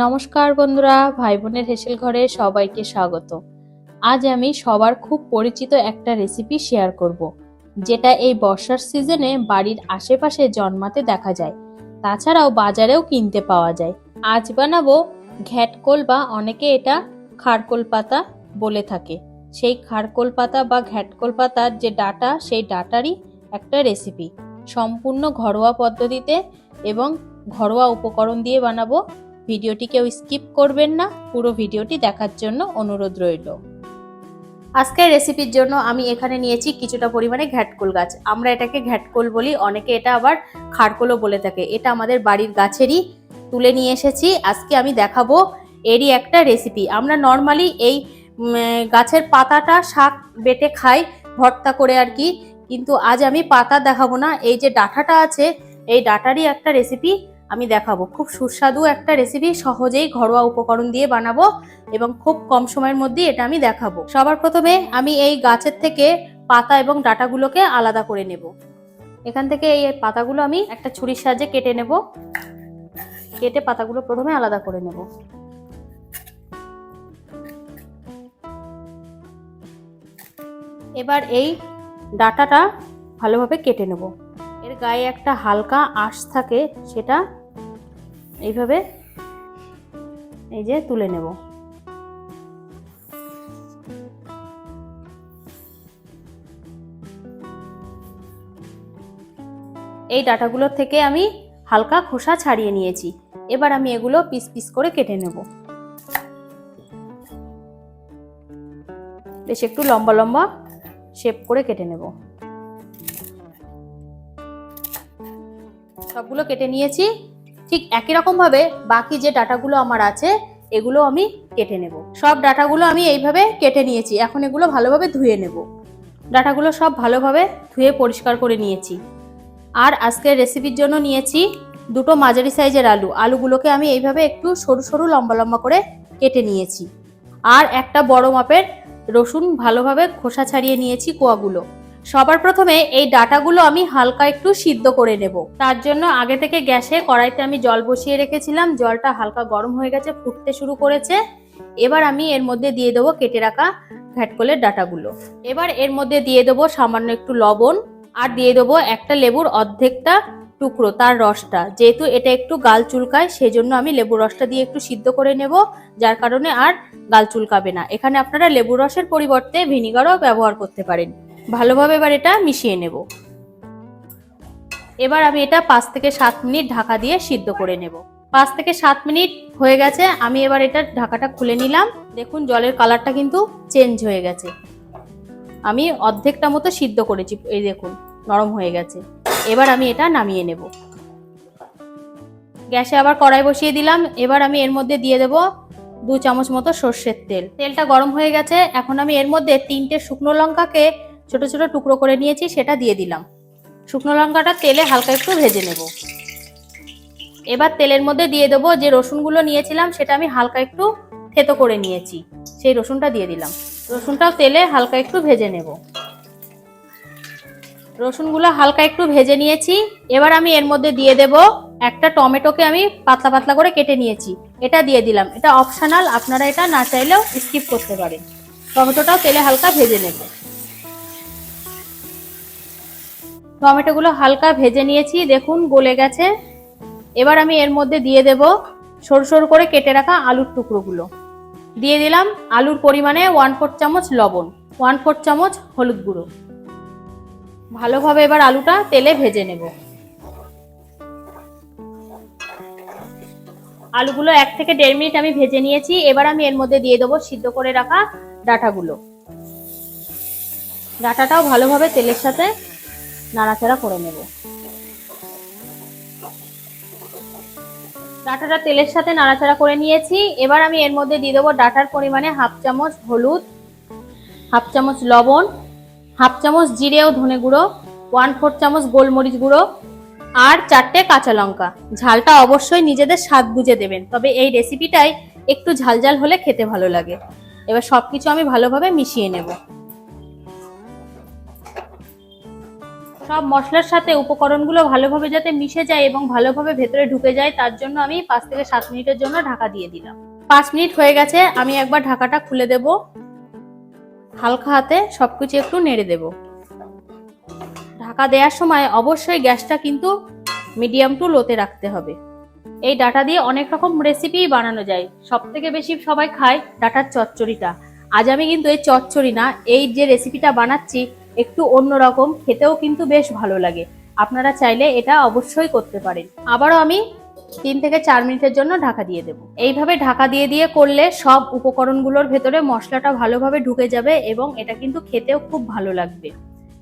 নমস্কার বন্ধুরা, ভাই বোনের হেসেল ঘরে সবাইকে স্বাগত। আজ আমি সবার খুব পরিচিত একটা রেসিপি শেয়ার করব, যেটা এই বর্ষার সিজনে বাড়ির আশেপাশে জন্মাতে দেখা যায়, তাছাড়াও বাজারেও কিনতে পাওয়া যায়। আজ বানাবো ঘ্যাটকোল, বা অনেকে এটা খারকোল পাতা বলে থাকে। সেই খারকোল পাতা বা ঘ্যাটকোল পাতার যে ডাটা, সেই ডাটারই একটা রেসিপি, সম্পূর্ণ ঘরোয়া পদ্ধতিতে এবং ঘরোয়া উপকরণ দিয়ে বানাবো। ভিডিওটি কেউ স্কিপ করবেন না, পুরো ভিডিওটি দেখার জন্য অনুরোধ রইল। আজকের রেসিপির জন্য আমি এখানে নিয়েছি কিছুটা পরিমাণে ঘ্যাটকোল গাছ। আমরা এটাকে ঘ্যাটকোল বলি, অনেকে এটা আবার খারকোলও বলে থাকে। এটা আমাদের বাড়ির গাছেরই তুলে নিয়ে এসেছি। আজকে আমি দেখাবো এরই একটা রেসিপি। আমরা নর্মালি এই গাছের পাতাটা শাক বেটে খাই ভর্তা করে আর কি, কিন্তু আজ আমি পাতা দেখাবো না। এই যে ডাঁটাটা আছে, এই ডাঁটারই একটা রেসিপি আমি দেখাবো। খুব সুস্বাদু একটা রেসিপি, সহজেই ঘরোয়া উপকরণ দিয়ে বানাবো এবং খুব কম সময়ের মধ্যে এটা আমি দেখাবো। সবার প্রথমে আমি এই গাছের থেকে পাতা এবং ডাঁটাগুলোকে আলাদা করে নেব। এখান থেকে এই পাতাগুলো আমি একটা ছুরির সাহায্যে কেটে নেব। কেটে পাতাগুলো প্রথমে আলাদা করে নেব। এবার এই ডাঁটাটা ভালোভাবে কেটে নেব। এর গায়ে একটা হালকা আঁশ থাকে, সেটা এইভাবে এই যে তুলে নেব। এই ডাঁটাগুলোর থেকে আমি হালকা খোসা ছাড়িয়ে নিয়েছি। এবার আমি এগুলো পিস পিস করে কেটে নেব। বেশ একটু লম্বা লম্বা শেপ করে কেটে নেব। সবগুলো কেটে নিয়েছি। ঠিক একই রকম ভাবে বাকি যে ডাঁটাগুলো আমার আছে, এগুলো আমি কেটে নেব। সব ডাঁটাগুলো আমি এইভাবে কেটে নিয়েছি। এখন এগুলো ভালোভাবে ধুয়ে নেব। ডাঁটাগুলো সব ভালোভাবে ধুয়ে পরিষ্কার করে নিয়েছি। আর আজকের রেসিপির জন্য নিয়েছি দুটো মাঝারি সাইজের আলু। আলুগুলোকে আমি এইভাবে একটু সরু সরু লম্বা লম্বা করে কেটে নিয়েছি। আর একটা বড় মাপের রসুন ভালোভাবে খোসা ছাড়িয়ে নিয়েছি কোয়াগুলো। সবার প্রথমে এই ডাঁটাগুলো আমি হালকা একটু সিদ্ধ করে নেব। তার জন্য আগে থেকে গ্যাসে কড়াইতে আমি জল বসিয়ে রেখেছিলাম। জলটা হালকা গরম হয়ে গেছে, ফুটতে শুরু করেছে। এবার আমি এর মধ্যে দিয়ে দেবো কেটে রাখা ঘ্যাটকোলের ডাঁটাগুলো। এবার এর মধ্যে দিয়ে দেবো সামান্য একটু লবণ, আর দিয়ে দেবো একটা লেবুর অর্ধেকটা টুকরো, তার রসটা। যেহেতু এটা একটু গাল চুলকায়, সেজন্য আমি লেবুর রসটা দিয়ে একটু সিদ্ধ করে নেব, যার কারণে আর গাল চুলকাবে না। এখানে আপনারা লেবুর রসের পরিবর্তে ভিনিগারও ব্যবহার করতে পারেন। ভালোভাবে এবার এটা মিশিয়ে নেব। এবার আমি এটা 5 থেকে 7 মিনিট ঢাকা দিয়ে সিদ্ধ করে নেব। 5 থেকে 7 মিনিট হয়ে গেছে। আমি এবার এটা ঢাকাটা খুলে নিলাম। দেখুন জলের কালারটা কিন্তু চেঞ্জ হয়ে গেছে। আমি অর্ধেকটা মতো সিদ্ধ করেছি, এই দেখুন নরম হয়ে গেছে। এবার আমি এটা নামিয়ে নেব। গ্যাসে আবার কড়াই বসিয়ে দিলাম। এবার আমি এর মধ্যে দিয়ে দেব 2 চামচ মতো সর্ষের তেল। তেলটা গরম হয়ে গেছে। এখন আমি এর মধ্যে 3টে শুকনো লঙ্কাকে ছোট ছোট টুকরো করে নিয়েছি, সেটা দিয়ে দিলাম। শুকনো লঙ্কাটা তেলে হালকা একটু ভেজে নেব। এবার তেলের মধ্যে দিয়ে দেবো যে রসুনগুলো নিয়েছিলাম, সেটা আমি হালকা একটু থেতো করে নিয়েছি, সেই রসুনটা দিয়ে দিলাম। রসুনটাও তেলে হালকা একটু ভেজে নেব। রসুনগুলো হালকা একটু ভেজে নিয়েছি। এবার আমি এর মধ্যে দিয়ে দেব একটা টমেটোকে আমি পাতলা পাতলা করে কেটে নিয়েছি, এটা দিয়ে দিলাম। এটা অপশনাল, আপনারা এটা না চাইলেও স্কিপ করতে পারেন। টমেটোটাও তেলে হালকা ভেজে নেব। টমেটোগুলো হালকা ভেজে নিয়েছি, দেখুন গলে গেছে। এবার আমি এর মধ্যে দিয়ে দেব সরু সরু করে কেটে রাখা আলুর টুকরোগুলো। দিয়ে দিলাম আলুর পরিমাণে 1/4 চামচ লবণ, 1/4 চামচ হলুদ গুঁড়ো। ভালোভাবে এবার আলুটা তেলে ভেজে নেব। আলুগুলো 1 থেকে 1.5 মিনিট আমি ভেজে নিয়েছি। এবার আমি এর মধ্যে দিয়ে দেবো সিদ্ধ করে রাখা ডাঁটাগুলো। ডাঁটাটাও ভালোভাবে তেলের সাথে নাড়াচাড়া করে নেব। ডাঁটাটা তেলের সাথে নাড়াচাড়া করে নিয়েছি। এবার আমি এর মধ্যে দিয়ে দেবো ডাঁটার পরিমাণে 1/2 চামচ হলুদ, 1/2 চামচ লবণ, 1/2 চামচ জিরে ও ধনে গুঁড়ো, 1/4 চামচ গোলমরিচ গুঁড়ো, আর 4টে কাঁচা লঙ্কা। ঝালটা অবশ্যই নিজেদের স্বাদ বুঝে দেবেন, তবে এই রেসিপিটাই একটু ঝালঝাল হলে খেতে ভালো লাগে। এবার সবকিছু আমি ভালোভাবে মিশিয়ে নেব। সব মশলার সাথে উপকরণগুলো ভালোভাবে যাতে মিশে যায় এবং ভালোভাবে ভেতরে ঢুকে যায়, তার জন্য আমি 5 থেকে 7 মিনিটের জন্য ঢাকা দিয়ে দিলাম। 5 মিনিট হয়ে গেছে, আমি একবার ঢাকাটা খুলে দেব। হালকা হাতে সবকিছু একটু নেড়ে দেব। ঢাকা দেওয়ার সময় অবশ্যই গ্যাসটা কিন্তু মিডিয়াম টু লোতে রাখতে হবে। এই ডাটা দিয়ে অনেক রকম রেসিপি বানানো যায়, সব থেকে বেশি সবাই খায় ডাটার চচ্চড়িটা। আজ আমি কিন্তু এই চচ্চড়ি না, এই যে রেসিপিটা বানাচ্ছি একটু অন্যরকম, খেতেও কিন্তু বেশ ভালো লাগে। আপনারা চাইলে এটা অবশ্যই করতে পারেন। আবারও আমি 3 থেকে 4 মিনিটের জন্য ঢাকা দিয়ে দেব। এইভাবে ঢাকা দিয়ে দিয়ে করলে সব উপকরণগুলোর ভেতরে মশলাটা ভালোভাবে ঢুকে যাবে এবং এটা কিন্তু খেতেও খুব ভালো লাগবে।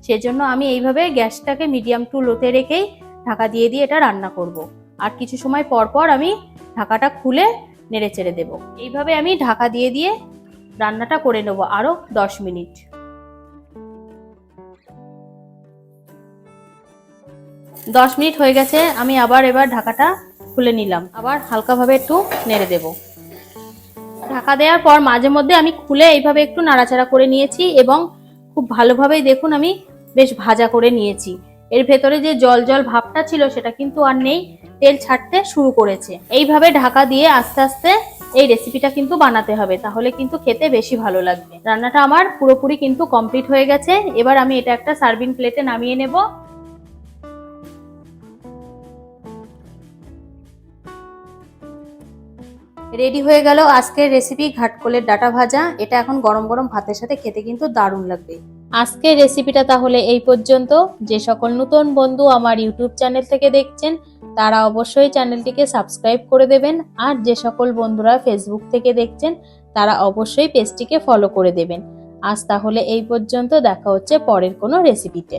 সেজন্য আমি এইভাবে গ্যাসটাকে মিডিয়াম টু লোতে রেখেই ঢাকা দিয়ে দিয়ে এটা রান্না করব। আর কিছু সময় পর পর আমি ঢাকাটা খুলে নেড়ে চেড়ে দেবো। এইভাবে আমি ঢাকা দিয়ে দিয়ে রান্নাটা করে নেব আরো 10 মিনিট। 10 মিনিট হয়ে গেছে, আমি এবার ঢাকাটা খুলে নিলাম। আবার হালকাভাবে একটু নেড়ে দেব। ঢাকা দেওয়ার পর মাঝে মধ্যে আমি খুলে এইভাবে একটু নাড়াচাড়া করে নিয়েছি এবং খুব ভালোভাবেই দেখুন আমি বেশ ভাজা করে নিয়েছি। এর ভেতরে যে জল জল ভাবটা ছিল সেটা কিন্তু আর নেই, তেল ছাড়তে শুরু করেছে। এইভাবে ঢাকা দিয়ে আস্তে আস্তে এই রেসিপিটা কিন্তু বানাতে হবে, তাহলে কিন্তু খেতে বেশি ভালো লাগবে। রান্নাটা আমার পুরোপুরি কিন্তু কমপ্লিট হয়ে গেছে। এবার আমি এটা একটা সার্ভিং প্লেটে নামিয়ে নেব। রেডি হয়ে গেল আজকের রেসিপি ঘাটকোলের ডাটা ভাজা। এটা এখন গরম গরম ভাতের সাথে খেতে কিন্তু দারুণ লাগবে। আজকের রেসিপিটা তাহলে এই পর্যন্ত। যে সকল নতুন বন্ধু আমার ইউটিউব চ্যানেল থেকে দেখছেন তারা অবশ্যই চ্যানেলটিকে সাবস্ক্রাইব করে দেবেন, আর যে সকল বন্ধুরা ফেসবুক থেকে দেখছেন তারা অবশ্যই পেজটিকে ফলো করে দেবেন। আজ তাহলে এই পর্যন্ত, দেখা হচ্ছে পরের কোনো রেসিপিতে।